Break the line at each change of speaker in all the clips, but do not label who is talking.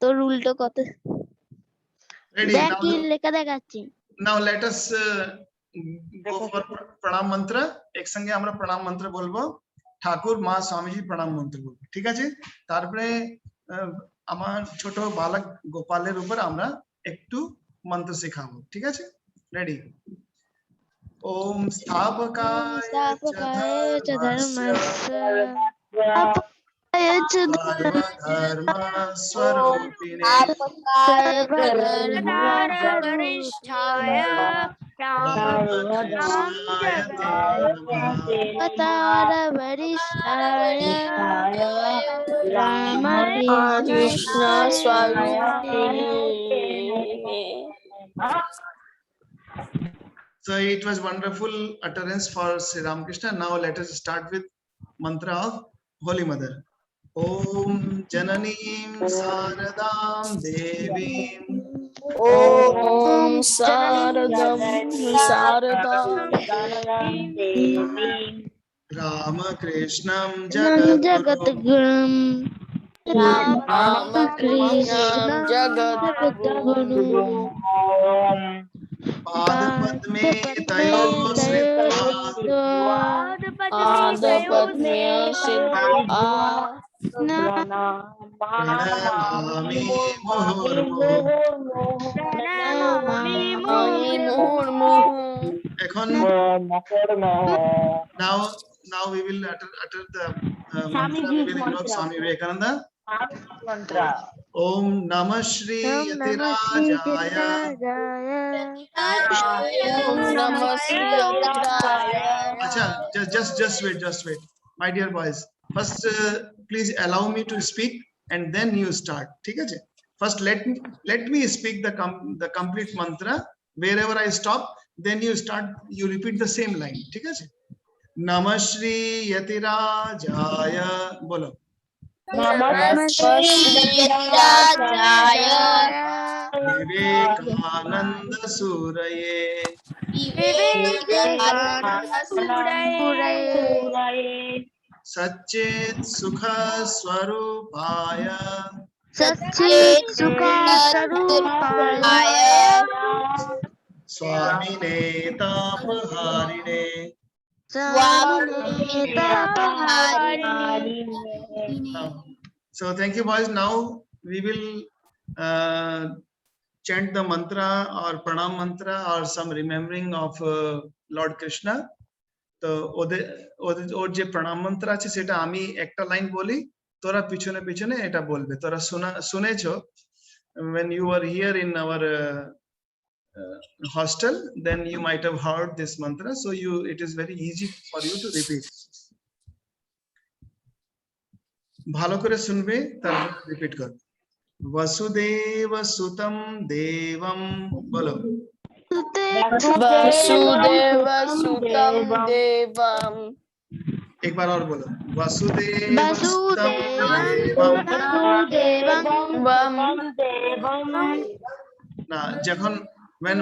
তোর উল্টো কত
Ready?
দেখ কি লেখা দেখাচ্ছি
Now let us go for pranam mantra. एक संगे আমরা প্রণাম মন্ত্র বলবো ঠাকুর মা স্বামীজি প্রণাম মন্ত্র বলবো ঠিক আছে তারপরে আমার ছোট বালক গোপালের উপর আমরা একটু মন্ত্র শেখাবো ঠিক আছে রেডি ओम स्थापकाय च धर्मस्य सर्वधर्मस्वरूपिणे
सर्वधर्मवरिष्ठाय Ramakrishna स्वामिने
So it was wonderful utterance for Sri Ramakrishna. Now let us start with mantra of Holy Mother. Om Jananim Saradam Devim
Om Saradam
Ramakrishnam
Jagadgurum Ramakrishnam Jagadgurum
Padapadme Tayo Pranamami Muhurmuhu. Now we will utter the mantra. We will invoke Swami Vivekananda. Om Namah Shri Yatirajaya. Acha, just wait. My dear boys, first please allow me to speak and then you start. ठीक है? First let me speak the complete mantra. Wherever I stop, then you start. You repeat the same line. ठीक है? Namah Shri Yatirajaya. बोलो.
Namah Shri Yatirajaya
Vivekananda Suraye Satchit Sukha Swarupaya Swamine Tapaharine. So thank you boys. Now we will chant the mantra or pranam mantra or some remembering of Lord Krishna. তো ওর যে প্রণাম মন্ত্র আছে সেটা আমি একটা line বলি তোরা পিছনে পিছনে এটা বলবে তোরা শুনেছো when you were here in our hostel then you might have heard this mantra so it is very easy for you to repeat ভালো করে শুনবে তারপর রিপিট করবে वसुदेव सुतं देवं बोलो
वसुदेव सुतं देवं
एक बार और बोलो वसुदेव सुतं देवं ना जखन when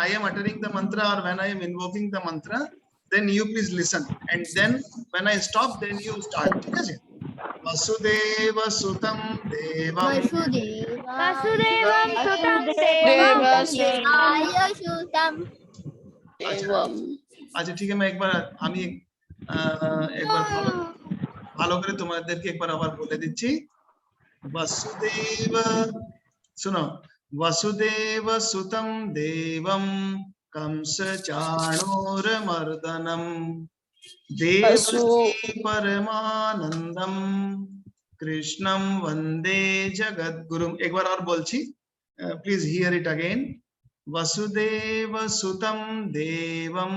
I am uttering the mantra or when I am invoking the mantra then you please listen and then when I stop then you start ठीक है वसुदेव सुतं देवं अच्छा ठीक है मैं एक बार ভালো করে তোমাদেরকে একবার আবার বলে দিচ্ছি वसुदेव सुनो वसुदेव सुतं देवं कंस चाणूरमर्दनम देवकी परमानंदम कृष्णम वंदे जगद्गुरुम एक बार और बोलছি प्लीज हियर इट अगेन वसुदेव सुतं देवम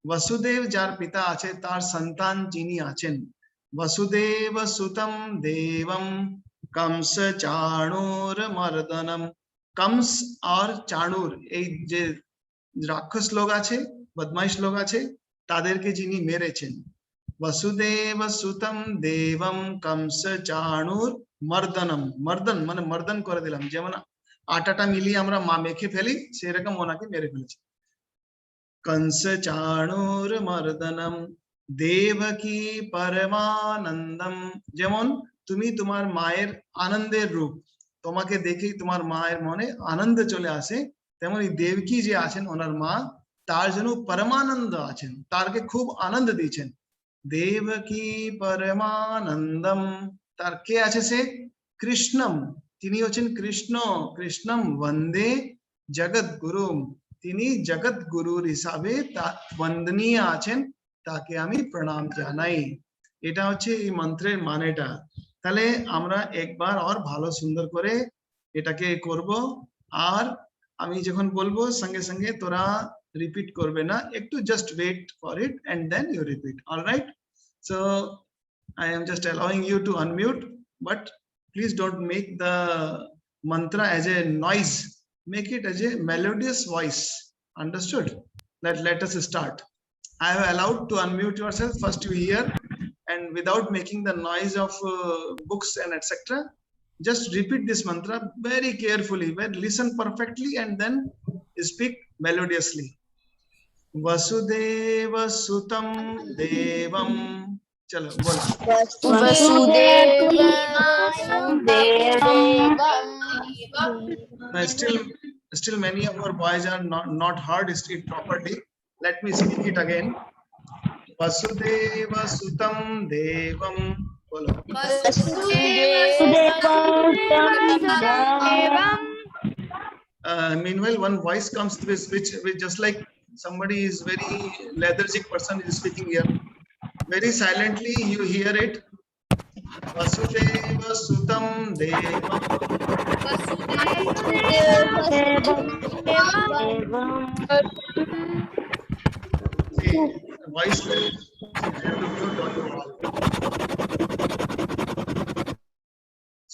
वसुदेव जार पिता আছে তার সন্তান যিনি আছেন वसुदेव सुतं देवम कंस चाणूर मर्दनम कंस और चाणूर এই যে রাক্ষস লোক আছে বদমাইশ লোক আছে তাদেরকে যিনি মেরেছেন वसुदेव सुतं देवम कंस चाणूर मर्दनम मर्दन মানে মর্দন করে দিলাম যেমন আটাটা মিলিয়ে আমরা মেখে ফেলি সেই রকম ওনাকে মেরে ফেলেছি कंस चाणूर मर्दनम देवकी परमानंदम যেমন তুমি তোমার মায়ের আনন্দের রূপ, তোমাকে দেখেই তোমার মায়ের মনে আনন্দ চলে আসে, তেমনি দেবকী যে আছেন ওনার মা, তার জন্য পরমানন্দ আছেন, তারকে খুব আনন্দ দিয়েছেন। দেবকী পরমানন্দম, তার কে আছে সে? কৃষ্ণম, তিনি হচ্ছেন কৃষ্ণ। কৃষ্ণম বন্দে জগৎ গুরু, তিনি জগৎ গুরুর হিসাবে বন্দনীয় আছেন, তাকে আমি প্রণাম জানাই। এটা হচ্ছে এই মন্ত্রের মানেটা। তাহলে আমরা একবার আর ভালো সুন্দর করে এটাকে করব, আর আমি যখন বলবো সঙ্গে সঙ্গে তোরা রিপিট করবে না, একটু just wait for it and then you repeat. Alright, so I am just allowing you to unmute, but please don't make the mantra as a noise, make it as a melodious voice. Understood? Let us start. I have allowed to unmute yourself, first you hear, and without making the noise of books and etc., just repeat this mantra very carefully, listen perfectly and then speak melodiously. Vasudeva Sutam Devam, chalo bola.
Vasudeva Vasudevamsam.
Now still many of our boys are not heard it properly. Let me speak it again. Vasudeva Sutam Devam, bolo. Meanwhile, one voice comes which just like somebody is very lethargic person is speaking here. Very silently you hear it. Vasudeva Sutam Devam. See, voice will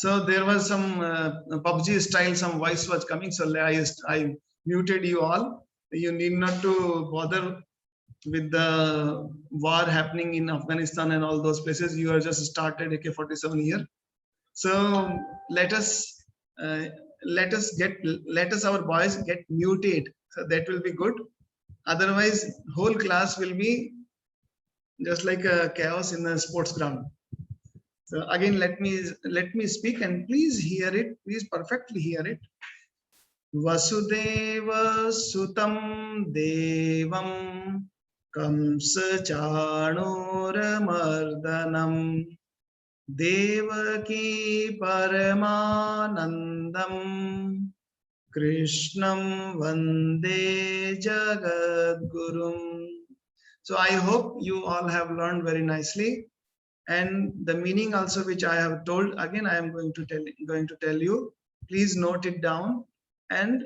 so there was some PUBG style, some voice was coming, so I muted you all. You need not to bother with the war happening in Afghanistan and all those places. You are just started AK-47 here. So let us our boys get muted, so that will be good. Otherwise whole class will be just like a chaos in the sports ground. So again, let me speak and please hear it, please perfectly hear it. Vasudeva Sutam Devam Kamsa Chanuramardhanam Devaki Paramanandam Krishnam Vande Jagadgurum. So I hope you all have learned very nicely, and the meaning also which I have told, again I am going to tell you. Please note it down, and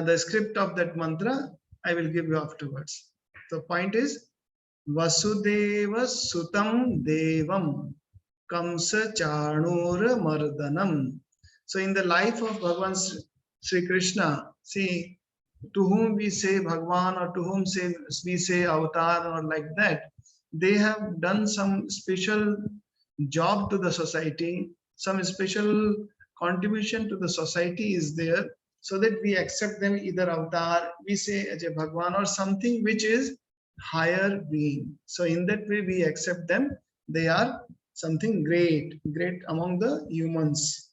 the script of that mantra I will give you afterwards. The point is Vasudeva Sutam Devam Kamsa Chanura Mardanam. So in the life of Bhagavan Sri Krishna, see, to whom we say Bhagwan or to whom we say avatar or like that, they have done some special job to the society, some special contribution to the society is there, so that we accept them either avatar, we say as a Bhagwan, or something which is higher being. So in that way we accept them, they are something great among the humans.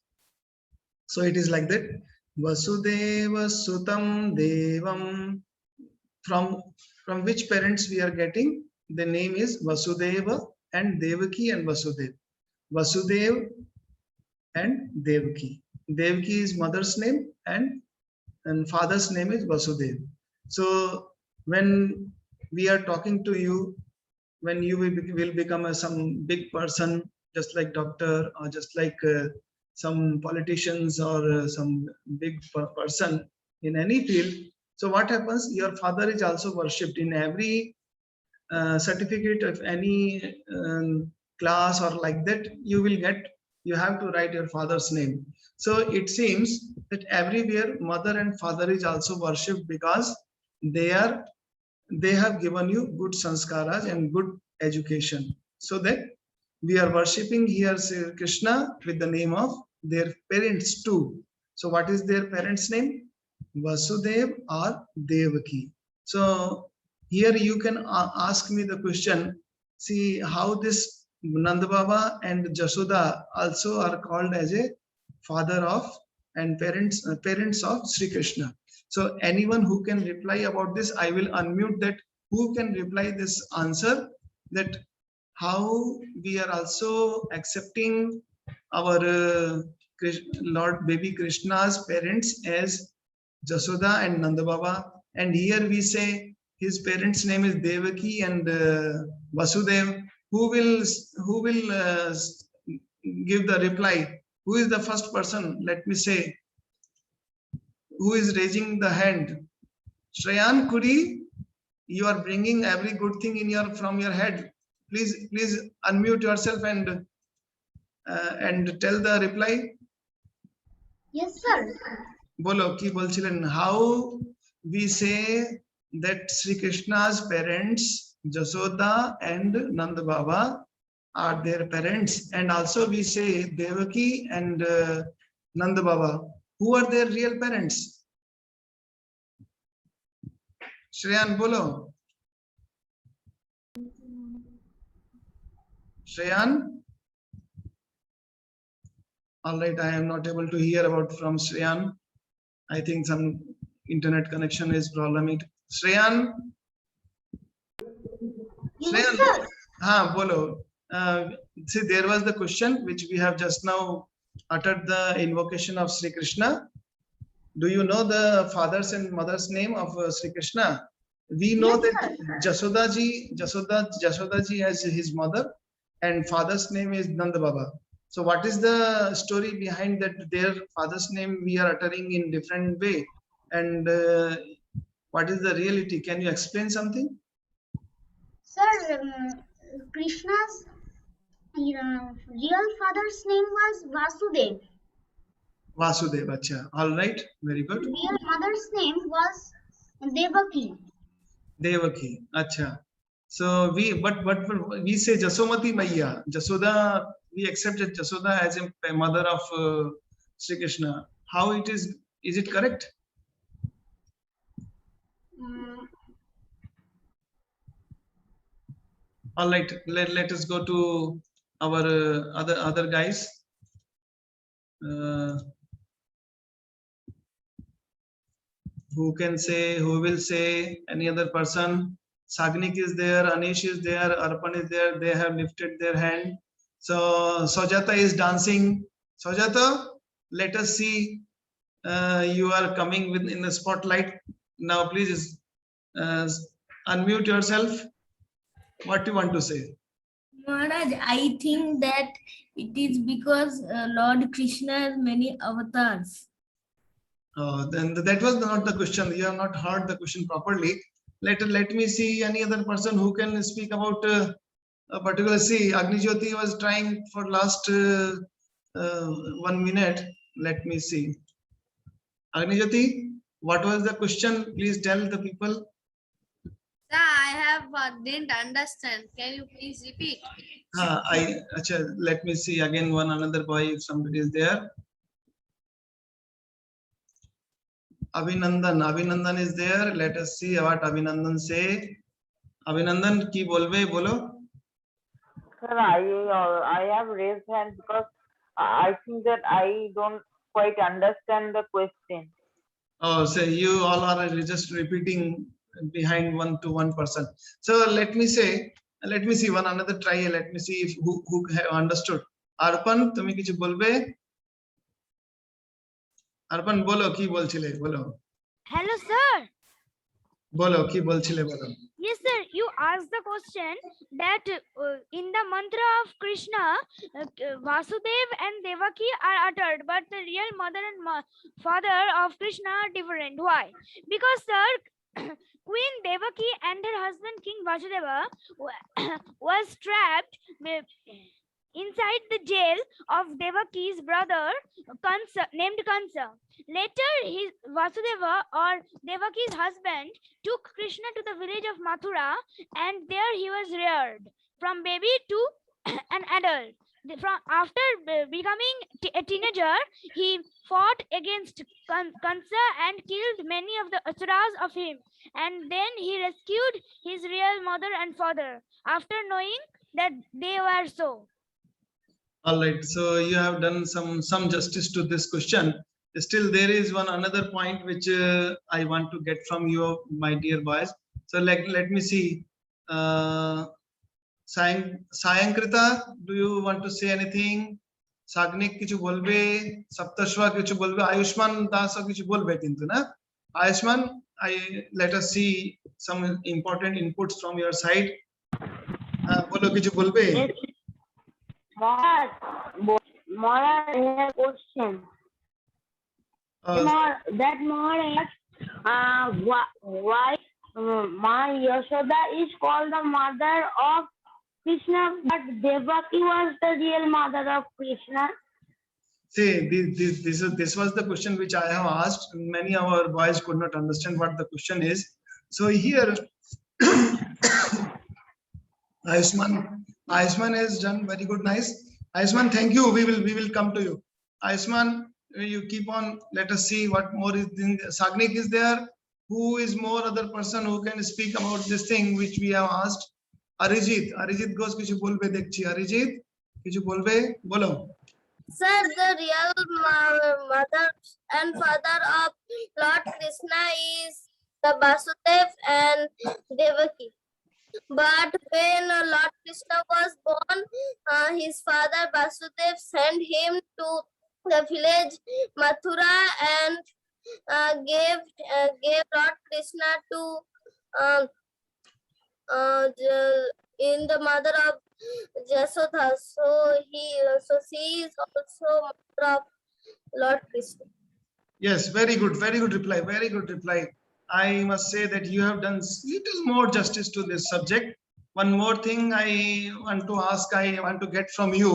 So it is like that. Vasudeva Sutam Devam, from which parents we are getting the name is Vasudeva and Devaki and Vasudev. Vasudev and Devaki. Devaki is mother's name and father's name is Vasudev. So when we are talking to you, when you will become some big person, just like doctor or just like some politicians or some big person in any field. So what happens, your father is also worshipped in every certificate of any class or like that. You have to write your father's name. So it seems that everywhere mother and father is also worshipped, because they have given you good sanskaras and good education, so that we are worshipping here Sri Krishna with the name of their parents too. So what is their parents' name? Vasudev or Devaki. So here you can ask me the question, see how this Nanda Baba and Jasoda also are called as a father of and parents of Sri Krishna. So anyone who can reply about this, I will unmute that. Who can reply this answer, that how we are also accepting our Lord baby Krishna's parents as Jasoda and Nanda Baba, and here we say his parents' name is Devaki and Vasudev. Who will give the reply? Who is the first person? Let me say. Who is raising the hand? Shreyan Kuri, you are bringing every good thing in your from your head. Please unmute yourself and tell the reply.
Yes, sir.
Bolo ki bolchilen. How we say that Sri Krishna's parents Jasoda and Nanda Baba are their parents, and also we say Devaki and Nanda Baba. Who are their real parents? Shreyan, bolo. Shreyan. All right, I am not able to hear about from Shreyan. I think some internet connection is problematic. Shreyan.
Yes,
Shreyan.
sir.
Bolo. See, there was the question which we have just now uttered the invocation of Sri Krishna. Do you know the father's and mother's name of Sri Krishna? We know
Yes,
that Jasoda ji has his mother, and father's name is Nanda Baba. So what is the story behind that? Their father's name we are uttering in different way, and what is the reality? Can you explain something?
Sir, Krishna's real father's name was Vasudev.
Vasudev, acha. All right, very good.
Real mother's name was Devaki.
Devaki, acha. So we say Jasomati Maiya. Jasoda, we accept that Jasoda as a mother of Sri Krishna. How it is? Is it correct?
Mm,
All right. Let us go to our other guys. Who can say? Who will say? Any other person? Sagnik is there. Anish is there. Arpan is there. They have lifted their hand. So Sojata is dancing. Sojata, let us see. You are coming in the spotlight now. Please unmute yourself. What do you want to say?
Maharaj, I think that it is because Lord Krishna has many avatars.
Then that was not the question. You have not heard the question properly. Let me see any other person who can speak about a particular. See, Agni Jyoti was trying for last 1 minute. Let me see. Agni Jyoti, what was the question? Please tell the people.
Sir, I have didn't understand. Can you please repeat?
Let me see again one another boy if somebody is there. Abhinandan is there. Let us see what Abhinandan say. Abhinandan, ki bolbe, bolo.
Sir, I have raised hand because I think that I don't quite understand the question.
Oh, so you all are just repeating behind one to one person. So let me see one another try. Let me see if who have understood. Arpan, tumi kichu bolbe? Arpan, bolo ki bolchile, bolo.
Hello, sir.
Bolo ki bolchile, bolo.
Yes, sir. You asked the question that in the mantra of Krishna, Vasudev and Devaki are uttered, but the real mother and father of Krishna are different. Why? Because, sir, Queen Devaki and her husband King Vasudeva was trapped inside the jail of Devaki's brother Kansa, named Kansa. Later, his Vasudeva or Devaki's husband took Krishna to the village of Mathura, and there he was reared from baby to an adult. After becoming a teenager, he fought against Kansa and killed many of the asuras of him, and then he rescued his real mother and father. After knowing that they were so.
All right, so you have done some justice to this question. Still, there is one another point which I want to get from you, my dear boys. So, let me see. Sayankrita, do you want to say anything? Sagnik কিছু বলবে, Saptashwa কিছু বলবে, Ayushman Das কিছু বলবে কিন্তু না? Ayushman, let us see some important inputs from your side. বলো কিছু বলবে?
More question. That more why Ma Yashoda is called the mother of Krishna, but Devaki was the real mother of Krishna.
See, this was the question which I have asked. Many of our boys could not understand what the question is. So here, Ayushman has done very good, nice. Ayushman, thank you. We will come to you. Ayushman, you keep on. Let us see what more is. Sagnik is there. Who is more other person who can speak about this thing which we have asked? Arijit goes কিছু বলবে দেখছি। Arijit কিছু বলবে, বলো।
Sir, the real mother and father of Lord Krishna is the Vasudev and Devaki. But when Lord Krishna was born, his father Vasudev sent him to the village Mathura and gave Lord Krishna to in the mother of Jasodha. So she is also mother of Lord Krishna.
Yes, very good reply. Very good reply. I must say that you have done little more justice to this subject. One more thing I want to ask, I want to get from you,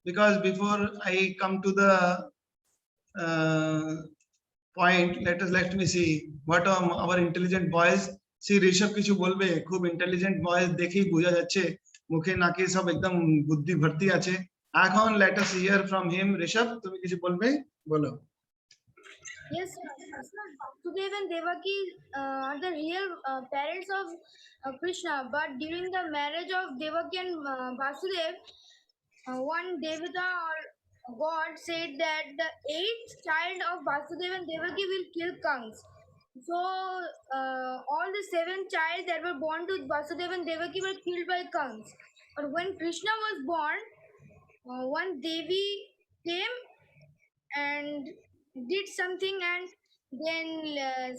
because before I come to the point, let me see what are our intelligent boys. See, Rishabh কিছু বলবে, খুব intelligent boys দেখেই বোঝা যাচ্ছে, মুখে নাকে সব একদম বুদ্ধি ভর্তি আছে। এখন let us hear from him. Rishabh, তুমি কিছু বলবে, বলো।
Yes, Vasudev and Devaki are the real parents of Krishna. But during the marriage of Devaki and Vasudev, one Devata or God said that the 8th child of Vasudev and Devaki will kill Kans. So all the 7 children that were born to Vasudev and Devaki were killed by Kans. But when Krishna was born, one Devi came and did something, and then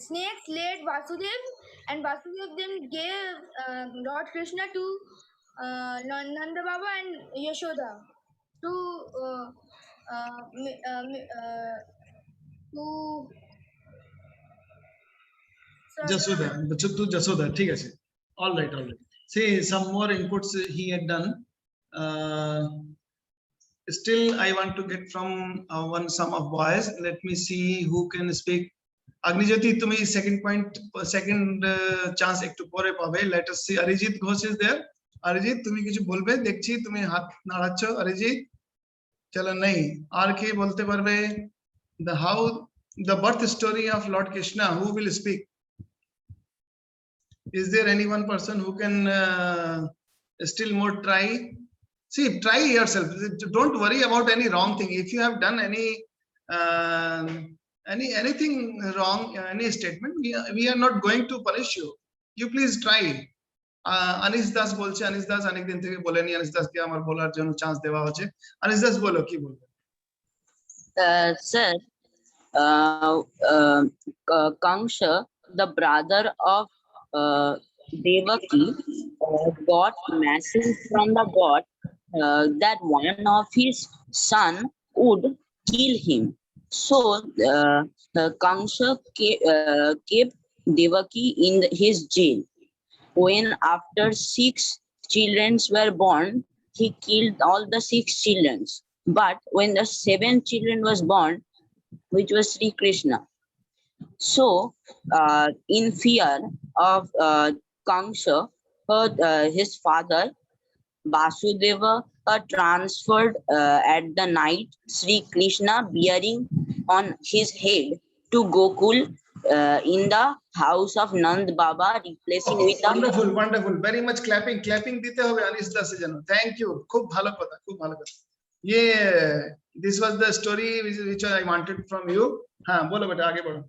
snakes laid Vasudev, and Vasudev then gave Lord Krishna to Nanda Baba and Yashoda to
Jasoda, ঠিক আছে। All right. See, some more inputs he had done. Still, I want to get from some of boys. Let me see who can speak. Agnijyoti, তুমি second chance একটু পরে পাবে। Let us see. Arijit Ghosh is there. Arijit, তুমি কিছু বলবে, দেখছি তুমি হাত নাড়াচ্ছ। Arijit, চলো নেই। আর কে বলতে পারবে? The birth story of Lord Krishna. Who will speak? Is there any one person who can still more try? See, try yourself. Don't worry about any wrong thing. If you have done anything wrong, any statement, we are not going to punish you. You please try. Anish Das বলছে, Anish Das অনেকদিন থেকে বলেনি, Anish Das কে আমার বলার জন্য chance দেওয়া হচ্ছে। Anish Das বলো, কি বলবে?
Sir, Kangsha, the brother of Devaki, got message from the god that one of his son would kill him. So Kangsha kept Devaki in his jail. When after 6 children were born, he killed all the 6 children. But when the 7th children was born, which was Sri Krishna, so in fear of Kangsha, his father Vasudeva transferred at the night Sri Krishna bearing on his head to Gokul in the house of Nand Baba, replacing
Oh,
with a
wonderful, wonderful. Very much clapping. Clapping দিতে হবে আনিস দাসের জন্য। Thank you. খুব ভালো কথা, খুব ভালো কথা। This was the story which I wanted from you. হ্যাঁ, বলো বেটা, আগে বলো।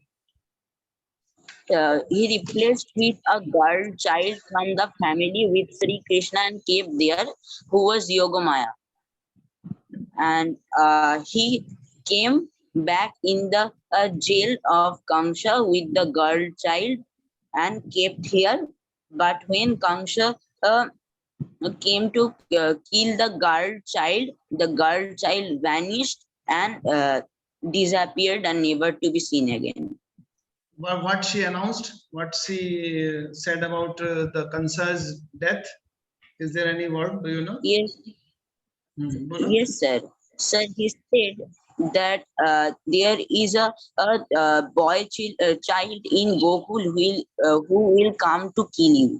he replaced with a girl child from the family with Sri Krishna and kept there, who was Yogamaya. And he came back in the jail of Kamsa with the girl child and kept here. But when Kamsa came to kill the girl child vanished and disappeared and never to be seen again.
What she announced, what she said about the Kansa's death? Is there any word? Do you know?
Yes,
বলো।
yes, sir. Sir, he said that there is a boy child in Gokul who will come to kill you.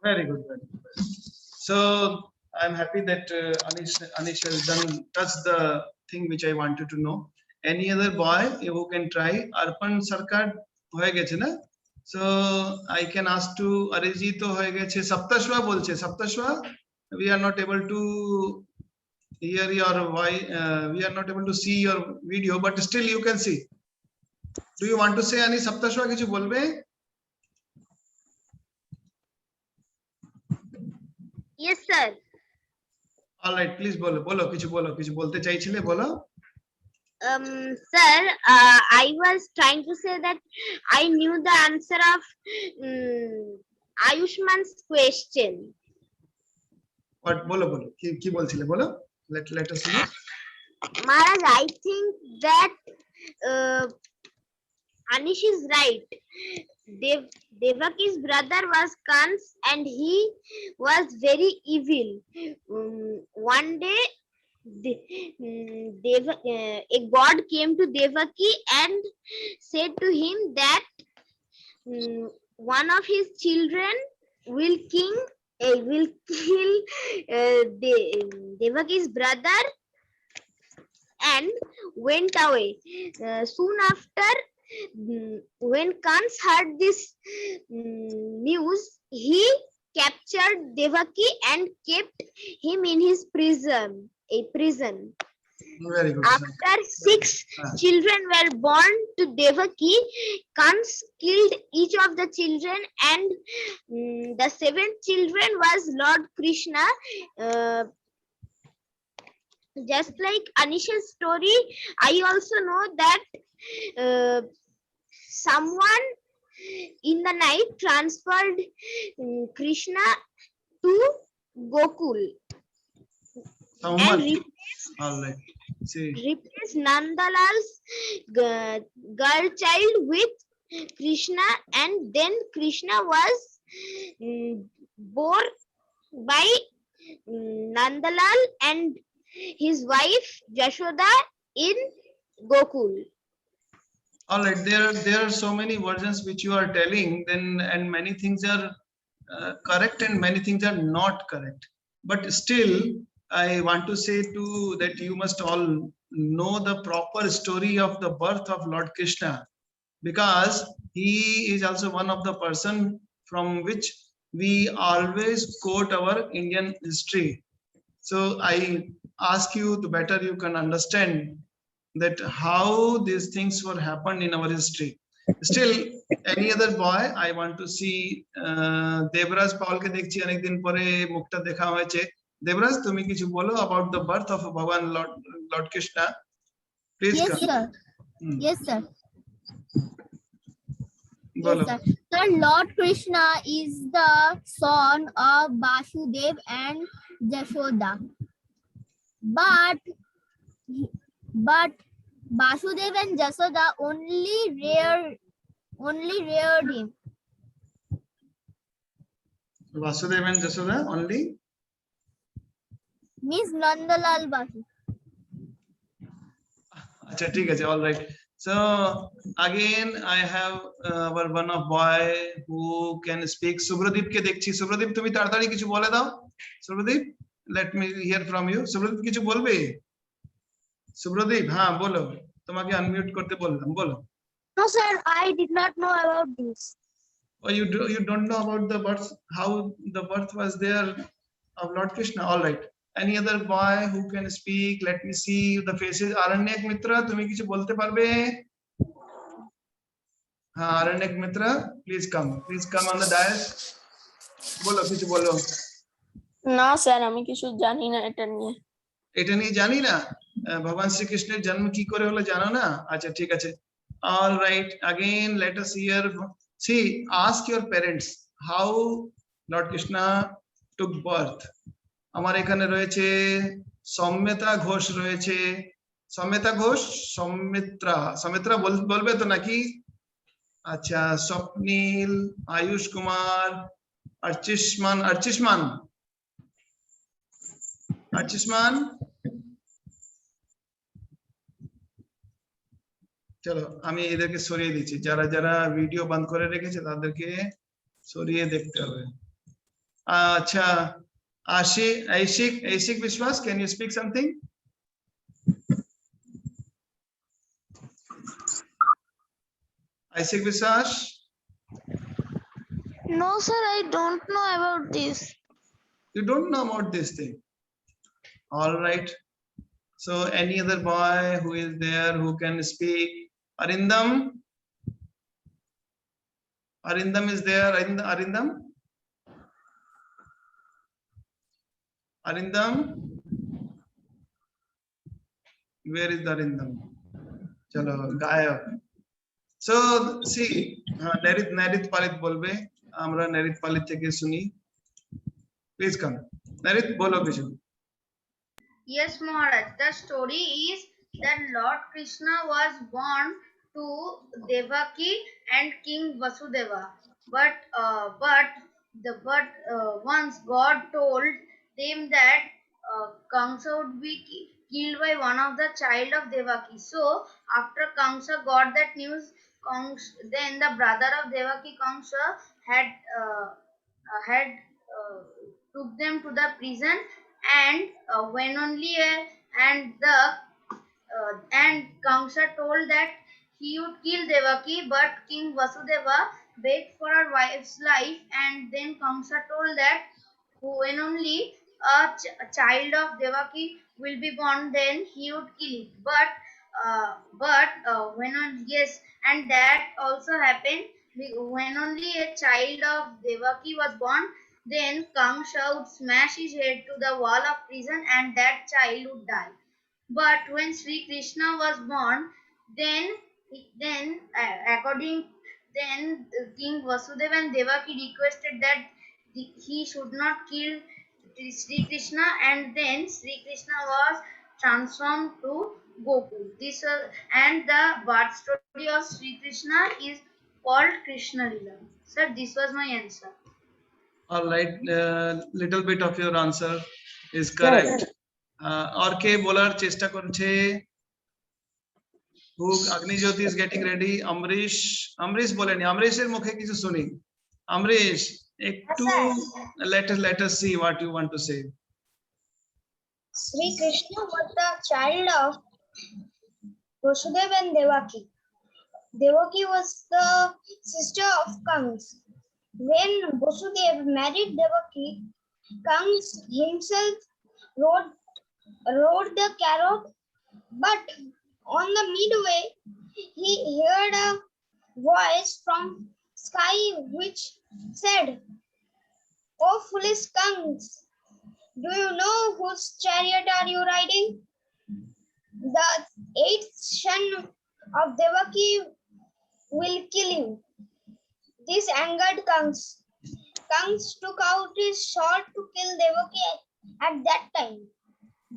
Very good, very good. So I'm happy that Anish has touched the thing which I wanted to know. Any other boy who can try? Arpan Sarkar হয়ে গেছে না? So I can ask to Arijit হয়ে গেছে, Saptashwa বলছে, Saptashwa, we are not able to hear your voice, we are not able to see your video, but still you can see. Do you want to say any? Saptashwa কিছু বলবে?
Yes, sir.
All right, please বলো, বলো কিছু বলতে চাইছিলে, বলো।
Sir, I was trying to say that I knew the answer of Ayushman's question.
What বলো কি বলছিলে, বলো। Let us know.
Maharaj, I think that Anish is right. Devaki's brother was Kans and he was very evil. One day, a god came to Devaki and said to him that one of his children will kill Devaki's brother and went away. Soon after, when Kans heard this news, he captured Devaki and kept him in his prison.
Very good.
After 6 children were born to Devaki, Kans killed each of the children, and the 7th children was Lord Krishna. Just like Anish's story, I also know that someone in the night transferred Krishna to Gokul and
All right. See.
replaced Nandalal's girl child with Krishna, and then Krishna was born by Nandalal and his wife Jashoda in Gokul.
All right, there are so many versions which you are telling, then, and many things are correct and many things are not correct. But still, I want to say too that you must all know the proper story of the birth of Lord Krishna, because he is also one of the person from which we always quote our Indian history. So I ask you, the better you can understand that how these things were happened in our history. Still, any other boy, I want to see Devraj Paul ke dekhchi anek din pore mukta dekha hoyeche. Devraj, tumi kichu bolo about the birth of Bhagwan Lord Krishna. Please.
Yes,
come.
sir. Yes, sir.
Bolo.
Yes, sir. Sir, Lord Krishna is the son of Vasudev and Jashoda. But Vasudev and Jashoda only reared him.
Vasudev and Jashoda only?
Means Nandalal Vasu.
Acha, theek hai, all right. So again, I have our one of boy who can speak. Subhradeep ke dekhchi. Subhradeep, tumi taratari kichu bole dao. Subhradeep, let me hear from you. Subhradeep kichu bolbe? Subhradeep, ha bolo. তোমাকে unmute করতে বললাম, বলো।
No, sir, I did not know about this.
Or you don't know about the birth, how the birth was there of Lord Krishna? All right. Any other boy who can speak? Let me see the faces. Aranyak Mitra, তুমি কিছু বলতে পারবে? হ্যাঁ, Aranyak Mitra, please come on the dais. বলো, কিছু বলো।
না sir, আমি কিছু জানি না এটা নিয়ে।
এটা নিয়ে জানি না। ভগবান শ্রীকৃষ্ণের জন্ম কি করে হলো জানো না? আচ্ছা, ঠিক আছে। All right, again let us hear. See, ask your parents how Lord Krishna took birth. আমার এখানে রয়েছে সম্মিতা ঘোষ রয়েছে। সম্মিতা ঘোষ, সৌমিত্রা বলবে তো নাকি? আচ্ছা, স্বপ্নীল, আয়ুষ কুমার, আর্চিষ্মান। চলো, আমি এদেরকে সরিয়ে দিচ্ছি। যারা যারা ভিডিও বন্ধ করে রেখেছে তাদেরকে সরিয়ে দেখতে হবে। আচ্ছা, Aishik Vishwas, can you speak something? Aishik Vishwas?
No, sir, I don't know about this.
You don't know about this thing. All right. So any other boy who is there who can speak? Arindam? Arindam is there. Arindam? Arindam? Where is Arindam? Chalo, gayab. So see, Narit Palit bolbe. Amra Narit Palit থেকে শুনি। Please come. Narit, bolo কিছু।
Yes, Maharaj. The story is that Lord Krishna was born to Devaki and King Vasudeva. But once God told them that Kamsa would be killed by one of the child of Devaki. So after Kamsa got that news, then the brother of Devaki, Kamsa, had took them to the prison, and when only and Kamsa told that he would kill Devaki, but King Vasudeva begged for her wife's life, and then Kamsa told that when only a child of Devaki will be born, then he would kill it. Yes, and that also happened. When only a child of Devaki was born, then Kamsa would smash his head to the wall of prison, and that child would die. But when Sri Krishna was born, then King Vasudeva and Devaki requested that he should not kill Sri Krishna, and then Sri Krishna was transformed to Gokul. And the birth story of Sri Krishna is called Krishna Lila. Sir, this was my answer.
All right, little bit of your answer is correct. और के बोलार चेष्टा करছে? Who? Agnijyoti is getting ready. Amrish बोलेনি। Amrishের মুখে কিছু শুনি। Amrish, একটু let us see what you want to say.
Sri Krishna was the child of Vasudeva and Devaki. Devaki was the sister of Kamsa. When Vasudeva married Devaki, Kamsa himself rode the carrot, but on the midway he heard a voice from sky which said, "O foolish Kamsa, do you know whose chariot are you riding? The eighth son of Devaki will kill you." This angered Kamsa. Kamsa took out his sword to kill Devaki at that time.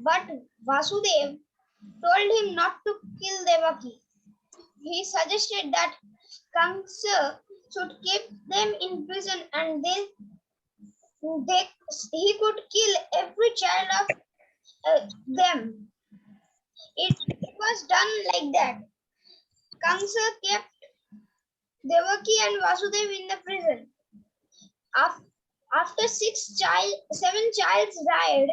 But Vasudeva told him not to kill Devaki. He suggested that Kamsa should keep them in prison, and he could kill every child of them. It was done like that. Kamsa kept Devaki and Vasudeva in the prison. After 7 childs died,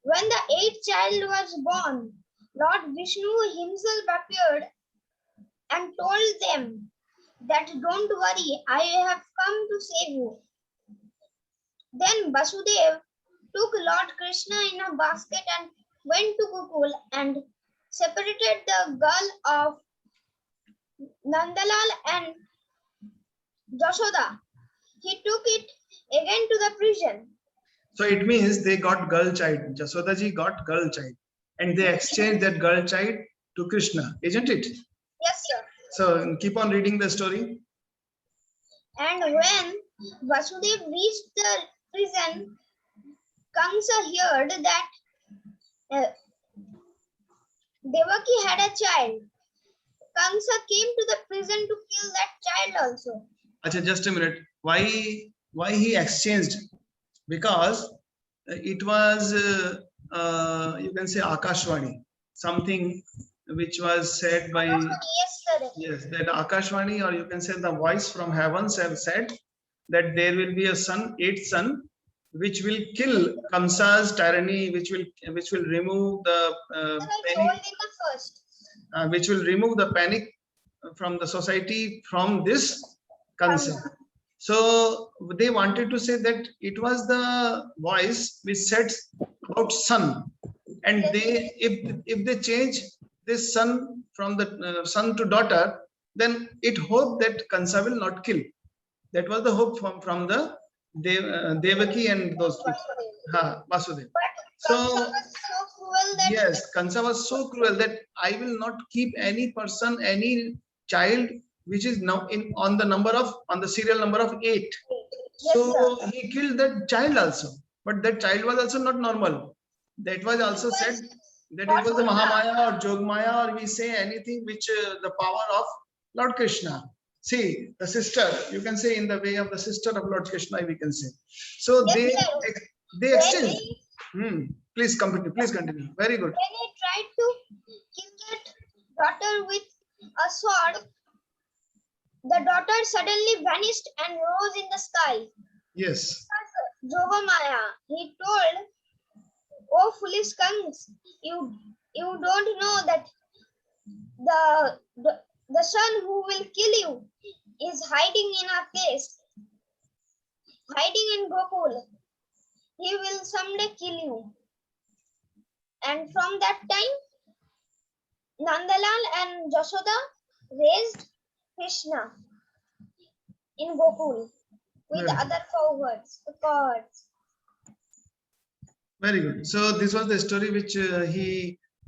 when the 8th child was born, Lord Vishnu himself appeared and told them that don't worry, I have come to save you. Then Basudev took Lord Krishna in a basket and went to Gokul and separated the girl of Nandalal and Jashoda. He took it again to the prison.
So it means they got girl child. Jasoda ji got girl child, and they exchanged that girl child to Krishna, isn't it?
Yes, sir.
So keep on reading the story.
And when Vasudev reached the prison, Kamsa heard that Devaki had a child. Kamsa came to the prison to kill that child also.
Acha, just a minute. Why he exchanged? Because it was you can say Akashvani, something which was said by
Yes, sir.
yes, that Akashvani, or you can say the voice from heavens have said that there will be a son, eighth son, which will kill Kamsa's tyranny, which will remove the
I told
panic,
in the first.
which will remove the panic from the society from this Kamsa. So they wanted to say that it was the voice which said about son, and they if they change this son from the son to daughter, then it hoped that Kansa will not kill. That was the hope from the Devaki and those people. Vasudev.
But Kamsa
So
was so cruel that
yes, Kansa was so cruel that I will not keep any person, any child which is now on the serial number of 8.
Yes,
So he killed that child also, but that child was also not normal. That was also said that it was the Mahamaya or Jogmaya, or we say anything which the power of Lord Krishna. See, the sister, you can say in the way of the sister of Lord Krishna, we can say. So
Yes, sir.
they exchanged. Please continue. Please continue. Very good.
when he tried to kill that daughter with a sword, the daughter suddenly vanished and rose in the sky.
Yes.
Jogamaya, he told, "Oh foolish skunks, you don't know that the son who will kill you is hiding in a cave, hiding in Gokul. He will someday kill you." And from that time, Nandalal and Jashoda raised Krishna in Gokul with
Very good.
other cohorts.
Very good. So this was the story which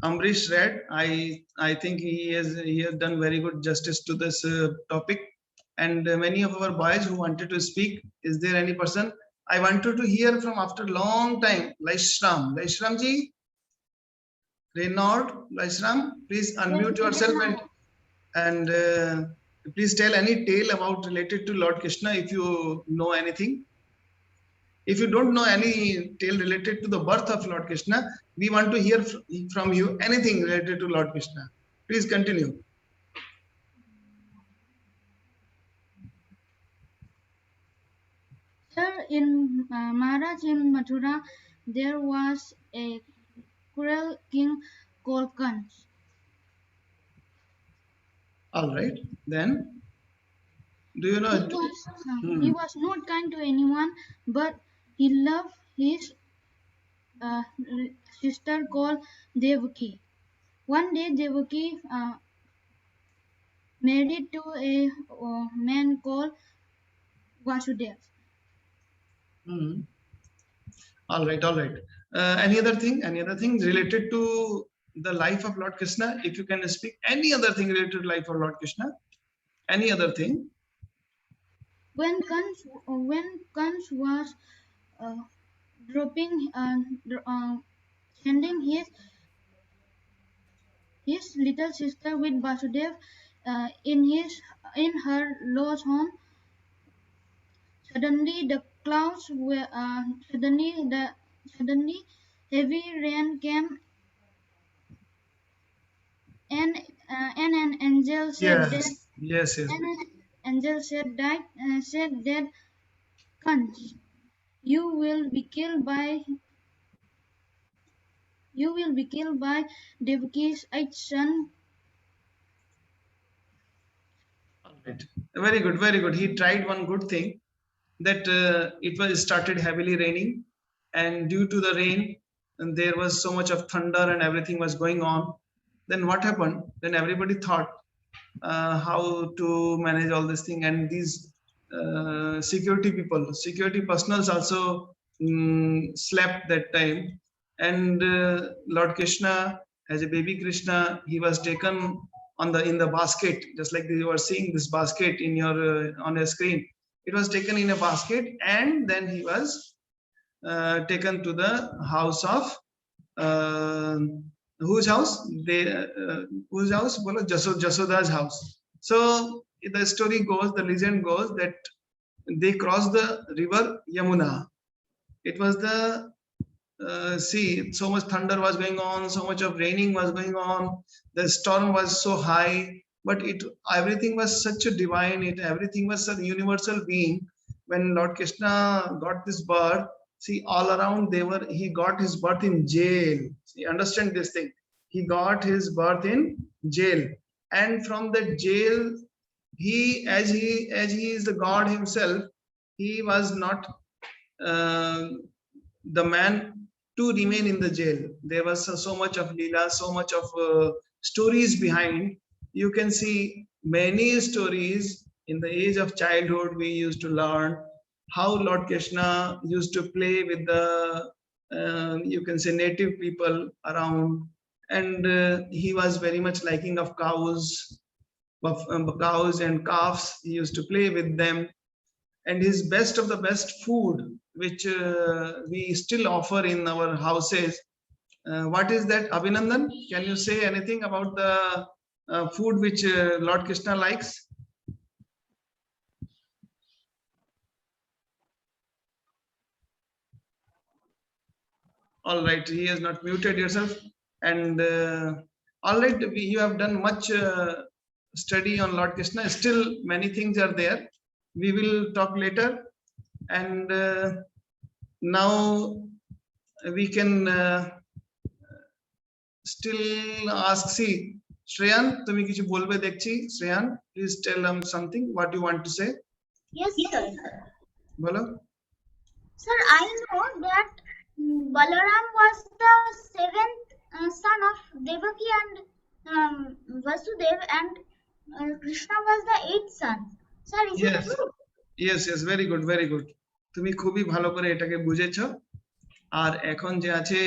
Amrish read. I think he has done very good justice to this topic. And many of our boys who wanted to speak, is there any person? I wanted to hear from after a long time, Laishram. Laishram ji, Renaud, Laishram, please unmute yourself and please tell any tale about related to Lord Krishna if you know anything. If you don't know any tale related to the birth of Lord Krishna, we want to hear from you anything related to Lord Krishna. Please continue.
Sir, in Maharaj in Mathura, there was a cruel king called Kans.
All right. Then, do you know?
He was not kind to anyone, but he loved his sister called Devaki. One day, Devaki married to a man called Vasudev.
All right. All right. Any other thing? Any other thing related to the life of Lord Krishna? If you can speak any other thing related to life of Lord Krishna, any other thing?
When Kans was sending his little sister with Vasudev in her lord's home, suddenly the clouds were suddenly heavy rain came, and an angel said that
Yes.
said that Kans, you will be killed by Devaki's eighth son,
Right. Very good, very good. He tried one good thing, that it started heavily raining, and due to the rain, and there was so much of thunder and everything was going on. Then what happened? Then everybody thought how to manage all this thing, and these security people, security personals also slept that time. And Lord Krishna, as a baby Krishna, he was taken on the in the basket, just like you are seeing this basket in your on your screen. It was taken in a basket, and then he was taken to the house of uh, whose house? Whose house? Bolo, Jasoda's house. So the story goes, the legend goes that they crossed the river Yamuna. It was the sea. So much thunder was going on, so much of raining was going on. The storm was so high, but everything was such a divine. Everything was a universal being. When Lord Krishna got this birth, see, all around he got his birth in jail. See, understand this thing. He got his birth in jail, and from that jail, as he is the God himself, he was not the man to remain in the jail. There was so much of Leela, so much of stories behind. You can see many stories in the age of childhood. We used to learn how Lord Krishna used to play with the, you can say, native people around. And he was very much liking of cows and calves. He used to play with them. And his best of the best food, which we still offer in our houses. What is that, Abhinandan? Can you say anything about the food which Lord Krishna likes? All right, he has not muted yourself. And all right, you have done much study on Lord Krishna. Still, many things are there. We will talk later. And now we can still ask. See, Shreyan, tumi kichu bolbe dekchi. Shreyan, please tell them something. What you want to say?
Yes, sir.
Bolo.
Sir, I know that Balaram was the seventh son of Devaki and Vasudev, and Krishna was the eighth son. Sir, is it
Yes,
true?
yes, yes, very good, very good. তুমি খুবই ভালো করে এটাকে বুঝেছো। আর এখন যে আছে,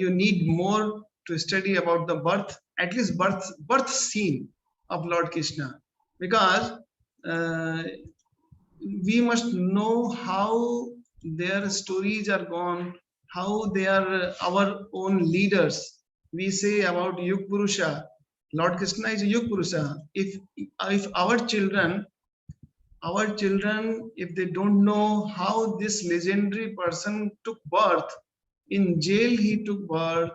you need more to study about the birth, at least birth scene of Lord Krishna, because we must know how their stories are gone, how they are our own leaders. We say about Yug Purusha, Lord Krishna is a Yug Purusha. If our children, if they don't know how this legendary person took birth, in jail he took birth,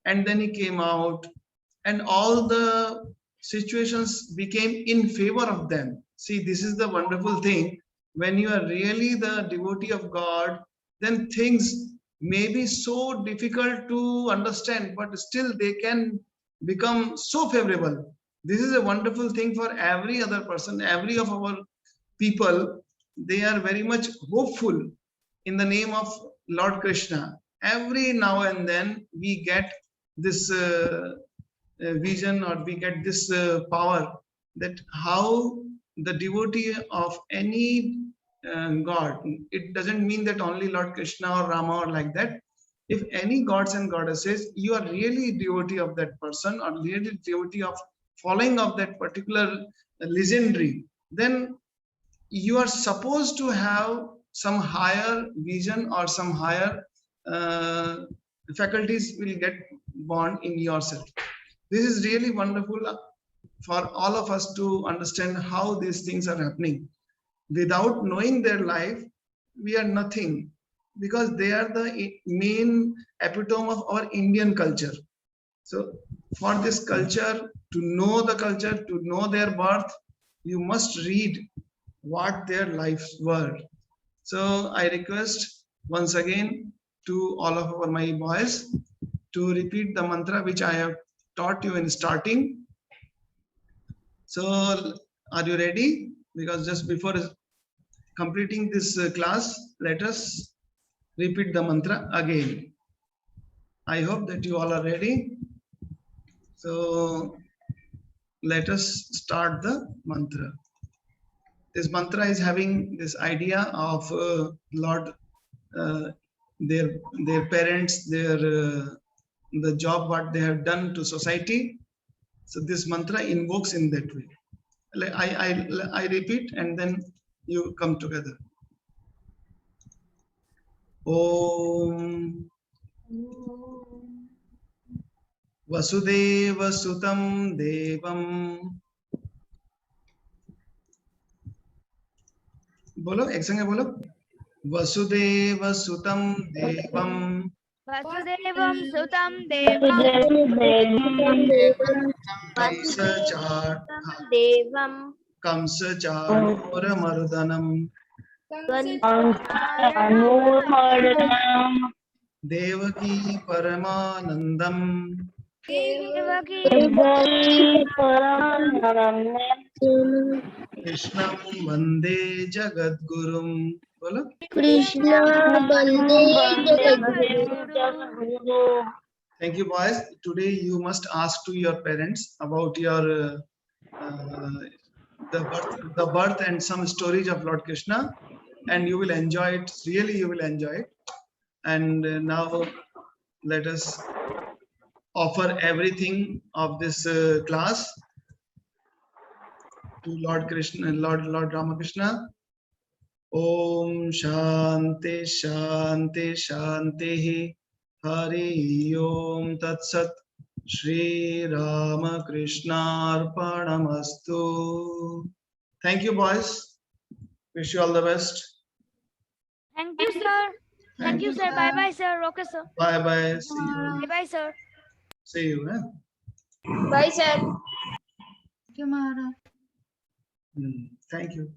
and then he came out, and all the situations became in favor of them. See, this is the wonderful thing. When you are really the devotee of God, then things may be so difficult to understand, but still they can become so favorable. This is a wonderful thing for every other person, every of our people. They are very much hopeful in the name of Lord Krishna. Every now and then we get this vision, or we get this power, that how the devotee of any god, it doesn't mean that only Lord Krishna or Rama or like that. If any gods and goddesses, you are really devotee of that person, or really devotee of following of that particular legendary, then you are supposed to have some higher vision, or some higher faculties will get born in yourself. This is really wonderful for all of us to understand how these things are happening. Without knowing their life, we are nothing, because they are the main epitome of our Indian culture. So for this culture, to know the culture, to know their birth, you must read what their lives were. So I request once again to all of my boys to repeat the mantra which I have taught you in starting. So Are you ready? Because just before completing this class, let us repeat the mantra again. I hope that you all are ready. So let us start the mantra. This mantra is having this idea of Lord, their parents, the job what they have done to society. So this mantra invokes in that way. I repeat and then you come together. Om Vasudeva Sutam Devam. बोलो एक संगे बोलो वसुदेव सुतम देवम
Vasudevam Sutam Devam
Devam
Kans Chanur मर्दनम Devaki परमानंदम
Devaki
कृष्णं वंदे जगद्गुरुम. बोलो
Krishna Bande
Thank you, boys. Today you must ask to your parents about your the birth and some stories of Lord Krishna, and you will enjoy it. Really, you will enjoy it. And now let us offer everything of this class to Lord Krishna, Lord Ramakrishna. Om Shanti Shanti Shanti Hari Om Tat Sat. Shri Ramakrishna Arpanamastu. Thank you, boys. Wish you all the best.
Thank you, sir. Thank you, sir. Bye bye, sir. Okay, sir.
Bye bye. See you.
Bye bye, sir.
See you.
Bye, sir.
Thank you.